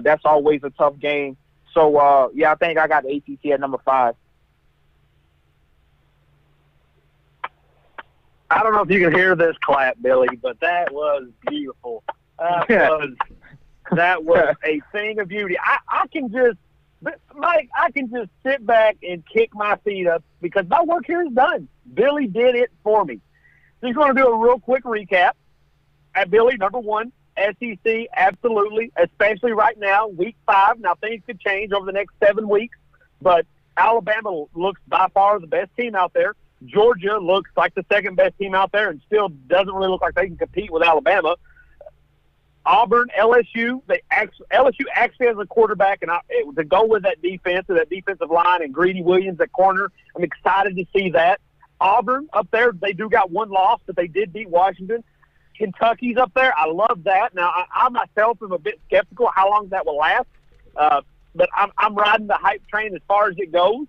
That's always a tough game. So, yeah, I think I got the ACC at number 5. I don't know if you can hear this clap, Billy, but that was beautiful. That was a thing of beauty. I can just, Mike, I can just sit back and kick my feet up because my work here is done. Billy did it for me. So he's going to do a real quick recap. At Billy, number 1, SEC, absolutely, especially right now, week 5. Now, things could change over the next 7 weeks, but Alabama looks by far the best team out there. Georgia looks like the second best team out there and still doesn't really look like they can compete with Alabama. Auburn, LSU, LSU actually has a quarterback, and to go with that defense, that defensive line, and Greedy Williams at corner, I'm excited to see that. Auburn up there, they do got one loss, but they did beat Washington. Kentucky's up there. I love that. Now, I myself am a bit skeptical how long that will last, but I'm riding the hype train as far as it goes.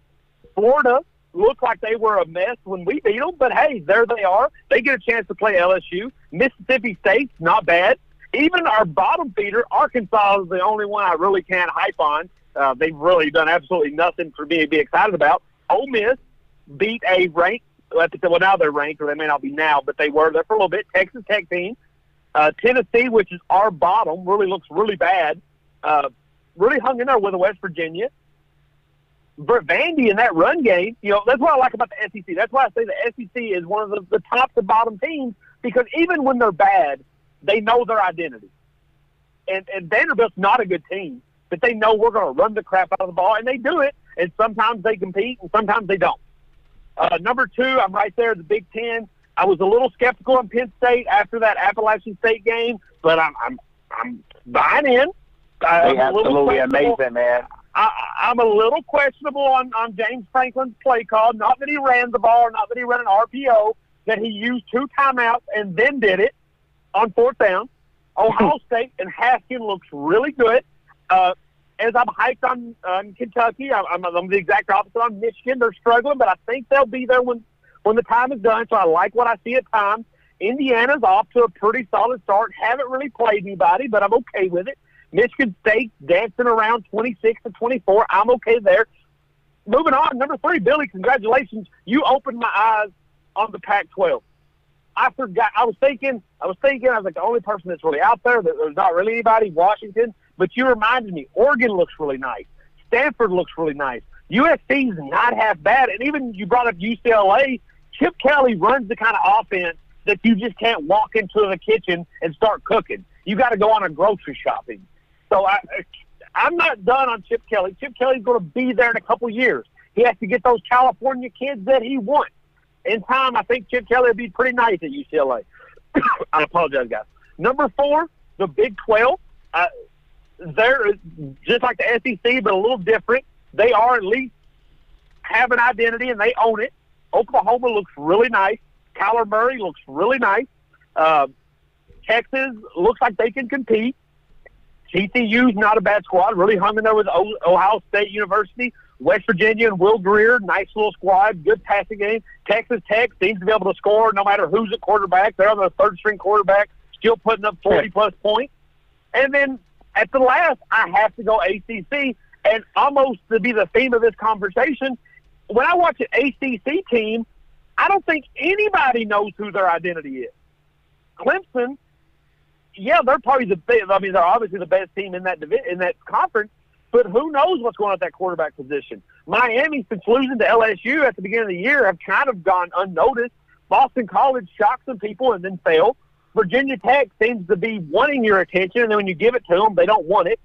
Florida looked like they were a mess when we beat them, but hey, there they are. They get a chance to play LSU. Mississippi State's not bad. Even our bottom feeder, Arkansas, is the only one I really can't hype on. They've really done absolutely nothing for me to be excited about. Ole Miss beat a ranked, well, now they're ranked, or they may not be now, but they were there for a little bit. Texas Tech team. Tennessee, which is our bottom, really looks really bad. Really hung in there with West Virginia. Vandy in that run game, you know, that's what I like about the SEC. That's why I say the SEC is one of the top to bottom teams, because even when they're bad, they know their identity. And Vanderbilt's not a good team, but they know we're going to run the crap out of the ball, and they do it, and sometimes they compete, and sometimes they don't. Number 2, I'm right there at the Big Ten. I was a little skeptical on Penn State after that Appalachian State game, but I'm buying in. They're absolutely amazing, man. I'm a little questionable on James Franklin's play call. Not that he ran the ball, not that he ran an RPO, that he used 2 timeouts and then did it on 4th down. Ohio State and Haskins looks really good. As I'm hyped on Kentucky, I'm the exact opposite on Michigan. They're struggling, but I think they'll be there when the time is done, so I like what I see at times. Indiana's off to a pretty solid start. Haven't really played anybody, but I'm okay with it. Michigan State dancing around 26-24. I'm okay there. Moving on, number 3, Billy, congratulations. You opened my eyes on the Pac-12. I forgot. I was thinking, I was like the only person that's really out there, there's not really anybody, Washington, but you reminded me, Oregon looks really nice. Stanford looks really nice. USC's not half bad. And even you brought up UCLA, Chip Kelly runs the kind of offense that you just can't walk into the kitchen and start cooking. You got to go on a grocery shopping. So I'm not done on Chip Kelly. Chip Kelly's going to be there in a couple years. He has to get those California kids that he wants. In time, I think Chip Kelly will be pretty nice at UCLA. I apologize, guys. Number 4, the Big 12. They're just like the SEC, but a little different. They are at least have an identity, and they own it. Oklahoma looks really nice. Kyler Murray looks really nice. Texas looks like they can compete. TCU's not a bad squad. Really hung in there with Ohio State University. West Virginia and Will Greer, nice little squad, good passing game. Texas Tech seems to be able to score no matter who's at quarterback. They're on the third-string quarterback, still putting up 40-plus points. And then at the last, I have to go ACC. And almost to be the theme of this conversation, when I watch an ACC team, I don't think anybody knows who their identity is. Clemson yeah, they're probably the best. I mean, they're obviously the best team in that in that conference. But who knows what's going on at that quarterback position? Miami, since losing to LSU at the beginning of the year, have kind of gone unnoticed. Boston College shocked some people and then failed. Virginia Tech seems to be wanting your attention, and then when you give it to them, they don't want it.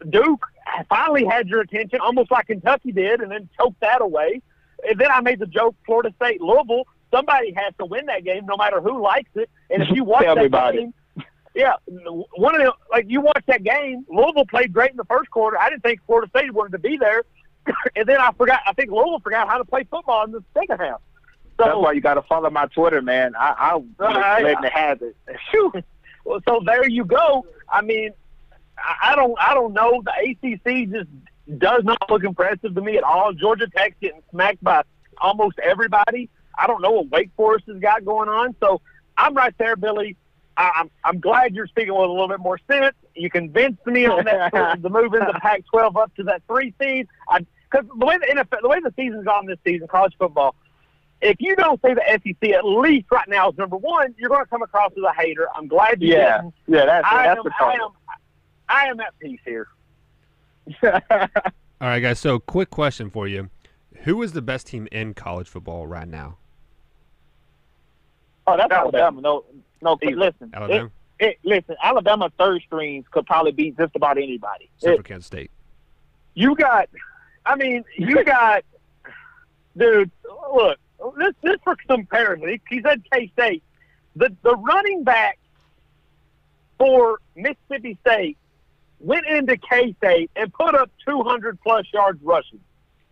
Duke finally had your attention, almost like Kentucky did, and then choked that away. And then I made the joke, Florida State, Louisville, somebody has to win that game no matter who likes it. And if you watch that game, yeah, one of the, like, you watch that game, Louisville played great in the first quarter. I didn't think Florida State wanted to be there. And then I think Louisville forgot how to play football in the second half. So, that's why you got to follow my Twitter, man. I'll letting it have it. Well, so there you go. I mean, I don't know. The ACC just does not look impressive to me at all. Georgia Tech's getting smacked by almost everybody. I don't know what Wake Forest has got going on. So I'm right there, Billy. I'm glad you're speaking with a little bit more sense. You convinced me on that the move into the Pac-12 up to that 3 seed. Because the way the season's gone this season, college football, if you don't say the SEC at least right now is number one, you're going to come across as a hater. I'm glad you didn't. Yeah, that's the problem. I am at peace here. All right, guys. So, quick question for you: who is the best team in college football right now? Oh, that's Alabama. No. Listen, Alabama. Listen, Alabama third strings could probably beat just about anybody. Except for Kansas State. You got, dude. Look, this for comparison. He said K-State. The running back for Mississippi State went into K-State and put up 200-plus yards rushing.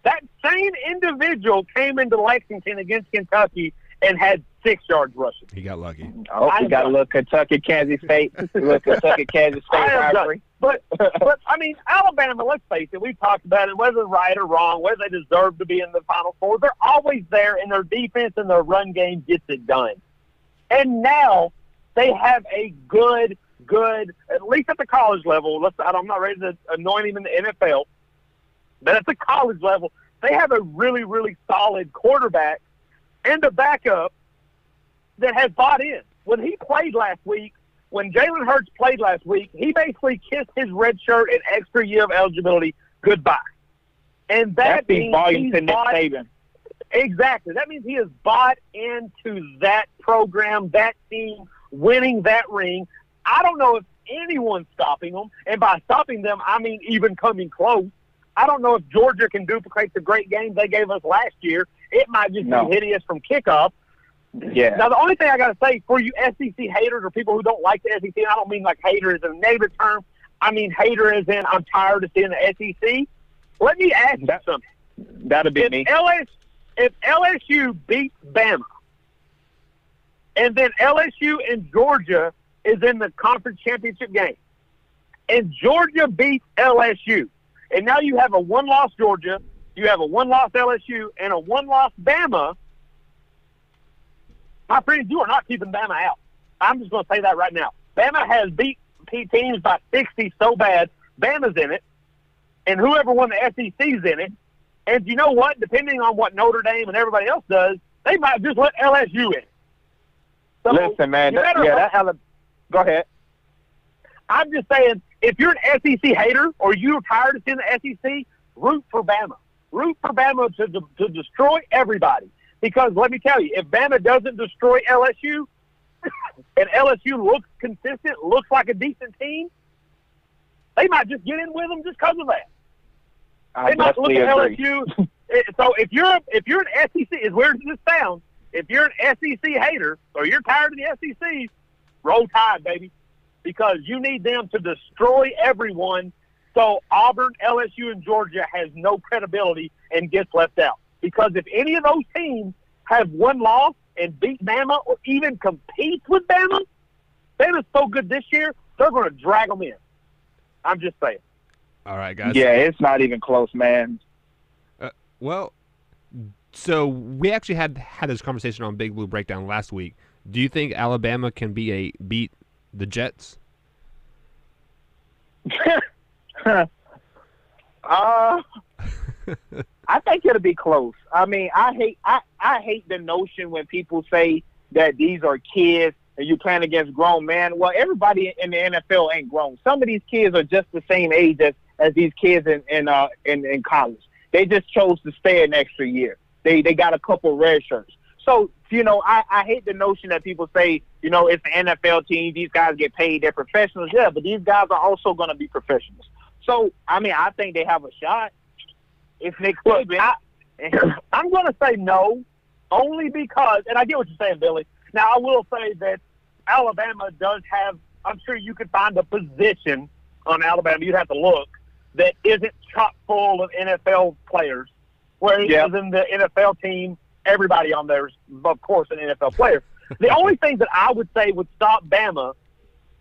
That same individual came into Lexington against Kentucky and had 6 yards rushing. He got lucky. We got a little Kentucky, Kansas State. Rivalry. But I mean, Alabama, let's face it, we've talked about it, whether right or wrong, whether they deserve to be in the Final Four, they're always there, and their defense and their run game gets it done. And now they have a good, at least at the college level, I'm not ready to anoint him in the NFL, but at the college level, they have a really, really solid quarterback and a backup that has bought in. When he played last week, when Jalen Hurts played last week, he basically kissed his red shirt and extra year of eligibility goodbye. And that means volume to Nick Saban. Exactly. That means he has bought into that program, that team, winning that ring. I don't know if anyone's stopping them, and by stopping them, I mean even coming close. I don't know if Georgia can duplicate the great games they gave us last year. It might just be hideous from kickoff. Yeah. Now, the only thing I got to say for you SEC haters or people who don't like the SEC, and I don't mean like hater as a negative term. I mean hater as in I'm tired of seeing the SEC. Let me ask you something. That'll be me. If LSU beats Bama, and then LSU and Georgia is in the conference championship game, and Georgia beats LSU, and now you have a one-loss Georgia, you have a one-loss LSU, and a one-loss Bama, my friends, you are not keeping Bama out. I'm just going to say that right now. Bama has beat teams by 60 so bad, Bama's in it, and whoever won the SEC's in it. And you know what? Depending on what Notre Dame and everybody else does, they might just let LSU in. So listen, man. Go ahead. I'm just saying, if you're an SEC hater or you're tired of seeing the SEC, root for Bama. Root for Bama to destroy everybody. Because let me tell you, if Bama doesn't destroy LSU and LSU looks consistent, looks like a decent team, they might just get in with them just because of that. They might look at LSU. So if you're an SEC, as weird as this sounds, if you're an SEC hater or you're tired of the SEC, roll Tide, baby, because you need them to destroy everyone. So Auburn, LSU, and Georgia has no credibility and gets left out. Because if any of those teams have one loss and beat Bama or even compete with Bama, Bama's so good this year, they're going to drag them in. I'm just saying. All right, guys. Yeah, it's not even close, man. Well, so we actually had this conversation on Big Blue Breakdown last week. Do you think Alabama can beat the Jets? I think it'll be close. I mean, I hate the notion when people say that these are kids and you playing against grown men. Well, everybody in the NFL ain't grown. Some of these kids are just the same age as these kids in college. They just chose to stay an extra year. They got a couple red shirts. So, I hate the notion that people say, it's the NFL team. These guys get paid. They're professionals. Yeah, but these guys are also going to be professionals. So, I think they have a shot. If Nick Saban, I'm going to say no, only because, and I get what you're saying, Billy. Now, I will say that Alabama does have, I'm sure you could find a position on Alabama, you'd have to look, that isn't chock full of NFL players. Whereas in the NFL team, everybody on there is, of course, an NFL player. The only thing that I would say would stop Bama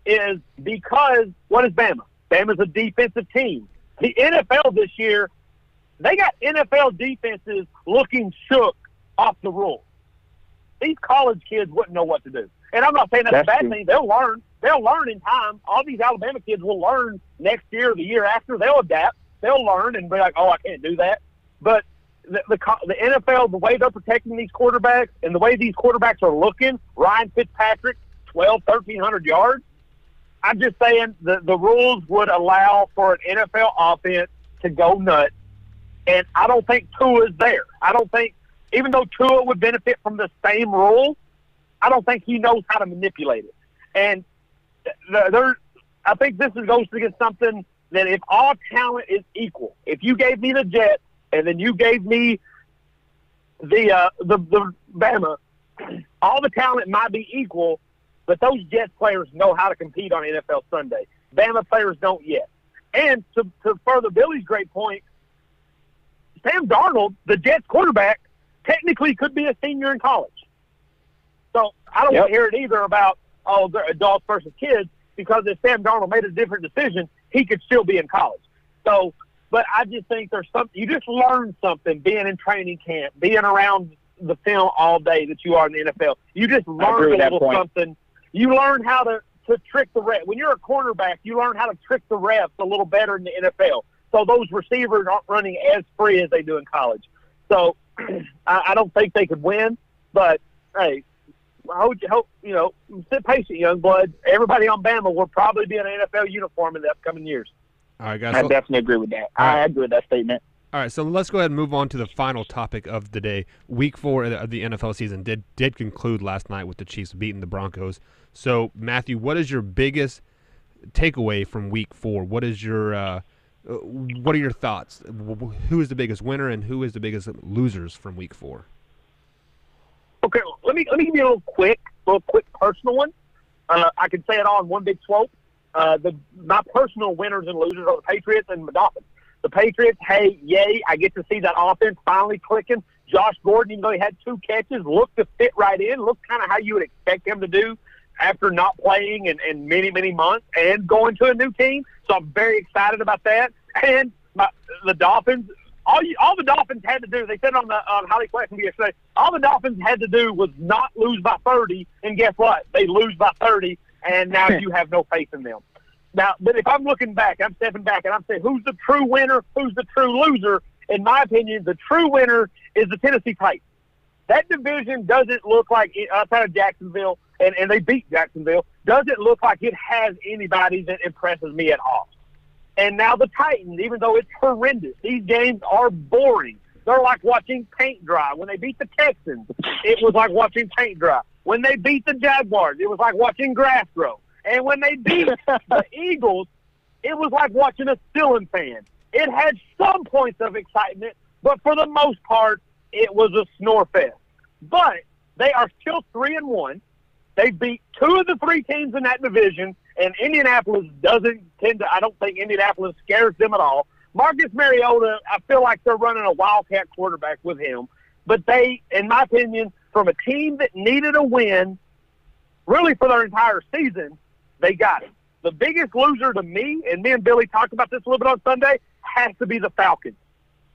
is because, what is Bama? Bama's a defensive team. The NFL this year, they got NFL defenses looking shook off the rules. These college kids wouldn't know what to do. And I'm not saying that's a bad thing. They'll learn. They'll learn in time. All these Alabama kids will learn next year or the year after. They'll adapt. They'll learn and be like, oh, I can't do that. But the NFL, the way they're protecting these quarterbacks and the way these quarterbacks are looking, Ryan Fitzpatrick, 1,300 yards, I'm just saying the rules would allow for an NFL offense to go nuts. And I don't think Tua is there. I don't think, even though Tua would benefit from the same rule, I don't think he knows how to manipulate it. And I think this goes against something that if all talent is equal, if you gave me the Jets and then you gave me the Bama, all the talent might be equal, but those Jets players know how to compete on NFL Sunday. Bama players don't yet. And to further Billy's great point, Sam Darnold, the Jets quarterback, technically could be a senior in college. So I don't want to hear it either about, they're adults versus kids, because if Sam Darnold made a different decision, he could still be in college. So, but I just think there's something, you just learn something being in training camp, being around the film all day that you are in the NFL. You just learn a little something. You learn how to trick the ref. When you're a cornerback, you learn how to trick the refs a little better in the NFL. So those receivers aren't running as free as they do in college. So I don't think they could win, but hey, I hope sit patient, young blood. Everybody on Bama will probably be in an NFL uniform in the upcoming years. All right, guys. I definitely agree with that. I agree with that statement. All right, so let's go ahead and move on to the final topic of the day. Week 4 of the NFL season did conclude last night with the Chiefs beating the Broncos. So, Matthew, what is your biggest takeaway from Week 4? What are your thoughts? Who is the biggest winner and who is the biggest losers from Week 4? Okay, let me give you a little quick personal one. I can say it all in one big swope. My personal winners and losers are the Patriots and the Dolphins. The Patriots, hey, yay, I get to see that offense finally clicking. Josh Gordon, even though he had 2 catches, looked to fit right in, looked kind of how you would expect him to do after not playing in many, many months and going to a new team. So I'm very excited about that. And the Dolphins, all the Dolphins had to do, they said on Holly Question yesterday, all the Dolphins had to do was not lose by 30, and guess what? They lose by 30, and now you have no faith in them. Now, but if I'm looking back, I'm stepping back, and I'm saying, who's the true winner, who's the true loser? In my opinion, the true winner is the Tennessee Titans. That division doesn't look like, outside of Jacksonville, and they beat Jacksonville, doesn't look like it has anybody that impresses me at all. And now the Titans, even though it's horrendous, these games are boring. They're like watching paint dry. When they beat the Texans, it was like watching paint dry. When they beat the Jaguars, it was like watching grass grow. And when they beat the Eagles, it was like watching a ceiling fan. It had some points of excitement, but for the most part, it was a snore fest. But they are still 3-1. They beat 2 of the 3 teams in that division, and Indianapolis doesn't tend to – I don't think Indianapolis scares them at all. Marcus Mariota, I feel like they're running a wildcat quarterback with him. But they, in my opinion, from a team that needed a win, really for their entire season, they got it. The biggest loser to me, and me and Billy talked about this a little bit on Sunday, has to be the Falcons.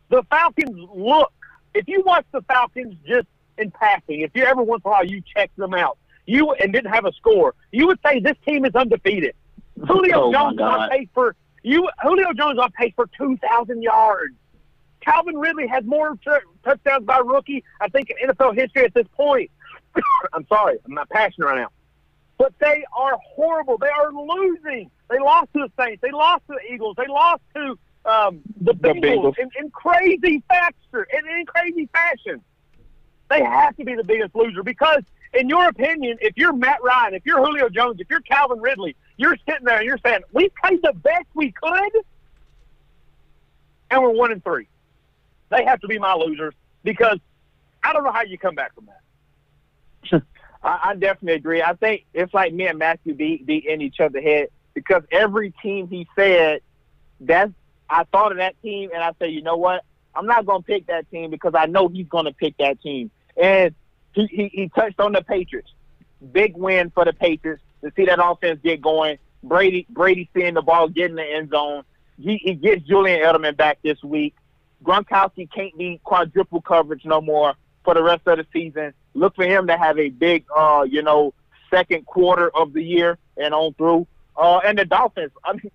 The Falcons look – if you watch the Falcons just in passing, if you every once in a while you check them out, and didn't have a score, you would say this team is undefeated. Julio Jones is on pace for 2,000 yards. Calvin Ridley has more touchdowns by rookie, I think, in NFL history at this point. I'm sorry, I'm not passionate right now. but they are horrible. They are losing. They lost to the Saints. They lost to the Eagles. They lost to the Bengals in crazy fashion. They have to be the biggest loser because, in your opinion, if you're Matt Ryan, if you're Julio Jones, if you're Calvin Ridley, you're sitting there and you're saying, we played the best we could, and we're 1-3. They have to be my losers because I don't know how you come back from that. I definitely agree. I think it's like me and Matthew be in each other's head because every team he said, I thought of that team, and I said, you know what? I'm not going to pick that team because I know he's going to pick that team. And he touched on the Patriots. Big win for the Patriots to see that offense get going. Brady seeing the ball get in the end zone. He gets Julian Edelman back this week. Gronkowski can't be quadruple coverage no more for the rest of the season. Look for him to have a big, second quarter of the year and on through. And the Dolphins, I mean,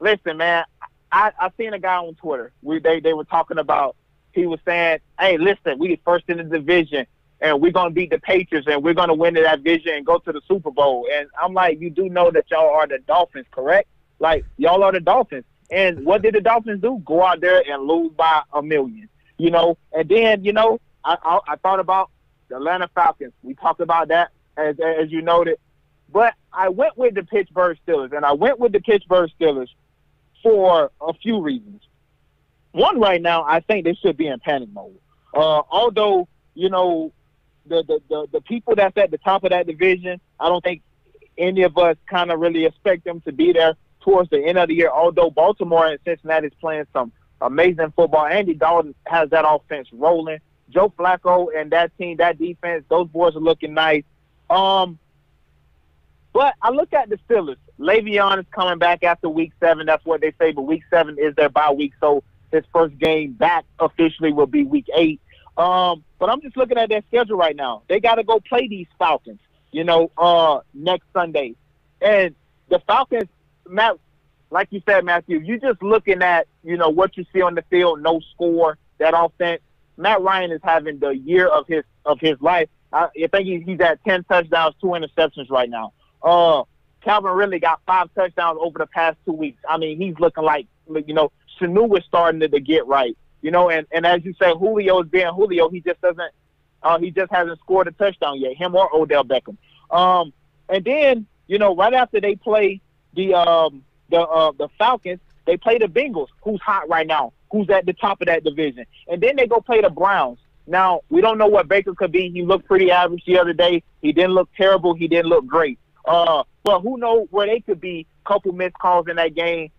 listen, man, I seen a guy on Twitter. They were talking about, he was saying, hey, listen, we first in the division, and we're going to beat the Patriots, and we're going to win that division and go to the Super Bowl. And I'm like, you do know that y'all are the Dolphins, correct? Like, y'all are the Dolphins. And what did the Dolphins do? Go out there and lose by 1 million, And then, I thought about the Atlanta Falcons. We talked about that, as you noted. But I went with the Pittsburgh Steelers, and I went with the Pittsburgh Steelers for a few reasons. One, right now, I think they should be in panic mode. Although, the people that's at the top of that division, I don't think any of us kind of really expect them to be there towards the end of the year, although Baltimore and Cincinnati is playing some amazing football. Andy Dalton has that offense rolling. Joe Flacco and that team, that defense, those boys are looking nice. But I look at the Steelers. Le'Veon is coming back after Week 7. That's what they say, but Week 7 is their bye week, so his first game back officially will be Week 8. But I'm just looking at their schedule right now. They got to go play these Falcons, next Sunday. And the Falcons, Matt, like you said, Matthew, you're just looking at, what you see on the field, no score, that offense. Matt Ryan is having the year of his life. I think he's at 10 touchdowns, 2 interceptions right now. Calvin Ridley got 5 touchdowns over the past 2 weeks. I mean, he's looking like, Sanu is starting to get right. And as you say, Julio is being Julio. He just hasn't scored a touchdown yet, him or Odell Beckham. And then, right after they play the Falcons, they play the Bengals, who's hot right now, who's at the top of that division. And then they go play the Browns. Now, we don't know what Baker could be. He looked pretty average the other day. He didn't look terrible. He didn't look great. But who knows where they could be? Couple missed calls in that game.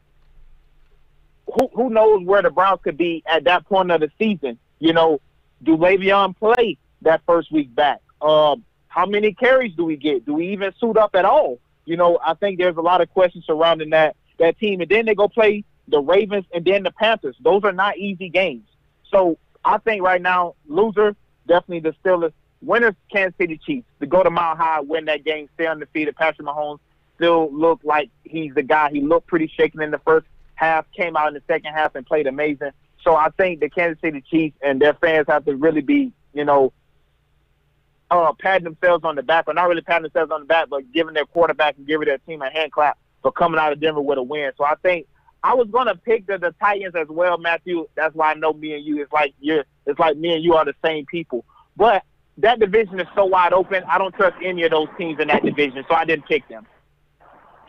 Who knows where the Browns could be at that point of the season? Do Le'Veon play that first week back? How many carries do we get? Do we even suit up at all? I think there's a lot of questions surrounding that team. And then they go play the Ravens and then the Panthers. Those are not easy games. So I think right now, loser, definitely the Steelers. Winners, Kansas City Chiefs. To go to Mile High, win that game, stay undefeated. Patrick Mahomes still looked like he's the guy. He looked pretty shaken in the first half, came out in the second half and played amazing. So I think the Kansas City Chiefs and their fans have to really be, patting themselves on the back, or not really patting themselves on the back, but giving their quarterback and giving their team a hand clap for coming out of Denver with a win. So I think I was going to pick the Titans as well, Matthew. That's why I know me and you, it's like me and you are the same people. But that division is so wide open, I don't trust any of those teams in that division, so I didn't pick them.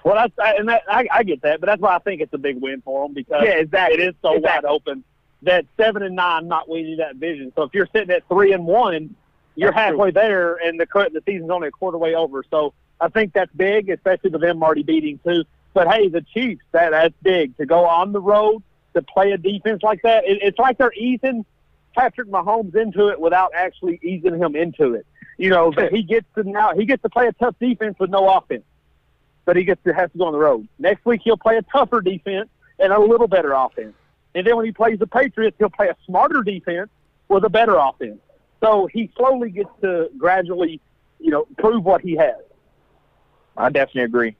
Well, I get that, but that's why I think it's a big win for them because it is so wide open that 7-9 not winning that division. So if you're sitting at 3-1, you're halfway there, and the season's only a quarter way over. So I think that's big, especially with them already beating too. But hey, the Chiefs, that's big to go on the road to play a defense like that. It's like they're easing Patrick Mahomes into it without actually easing him into it. He gets to play a tough defense with no offense. But he has to go on the road. Next week, he'll play a tougher defense and a little better offense. And then when he plays the Patriots, he'll play a smarter defense with a better offense. So he slowly gets to gradually, prove what he has. I definitely agree.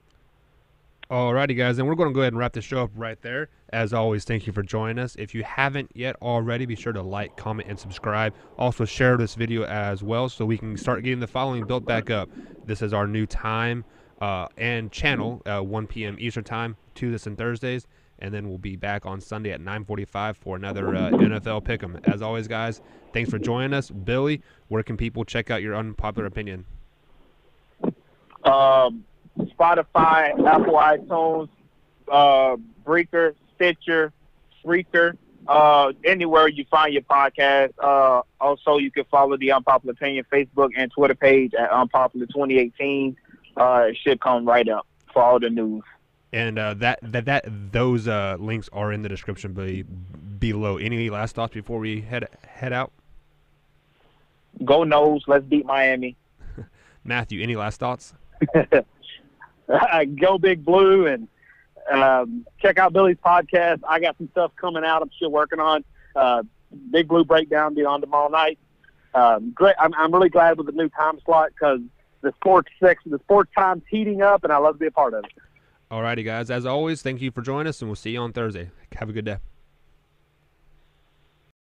All righty, guys, and we're going to go ahead and wrap the show up right there. As always, thank you for joining us. If you haven't yet already, be sure to like, comment, and subscribe. Also, share this video as well so we can start getting the following built back up. This is our new time and channel 1 p.m. Eastern Time, Tuesdays and Thursdays. And then we'll be back on Sunday at 9:45 for another NFL Pick'em. As always, guys, thanks for joining us. Billy, where can people check out your unpopular opinion? Spotify, Apple iTunes, Breaker, Stitcher, Spreaker, anywhere you find your podcast. Also, you can follow the Unpopular Opinion Facebook and Twitter page at Unpopular 2018. It should come right up for all the news. And those links are in the description below. Any last thoughts before we head out? Go Noles. Let's beat Miami. Matthew, any last thoughts? Go Big Blue, and check out Billy's podcast. I got some stuff coming out I'm still working on. Big Blue Breakdown be on tomorrow night. Great. I'm really glad with the new time slot because the sports time's heating up, and I love to be a part of it. All righty, guys. As always, thank you for joining us, and we'll see you on Thursday. Have a good day.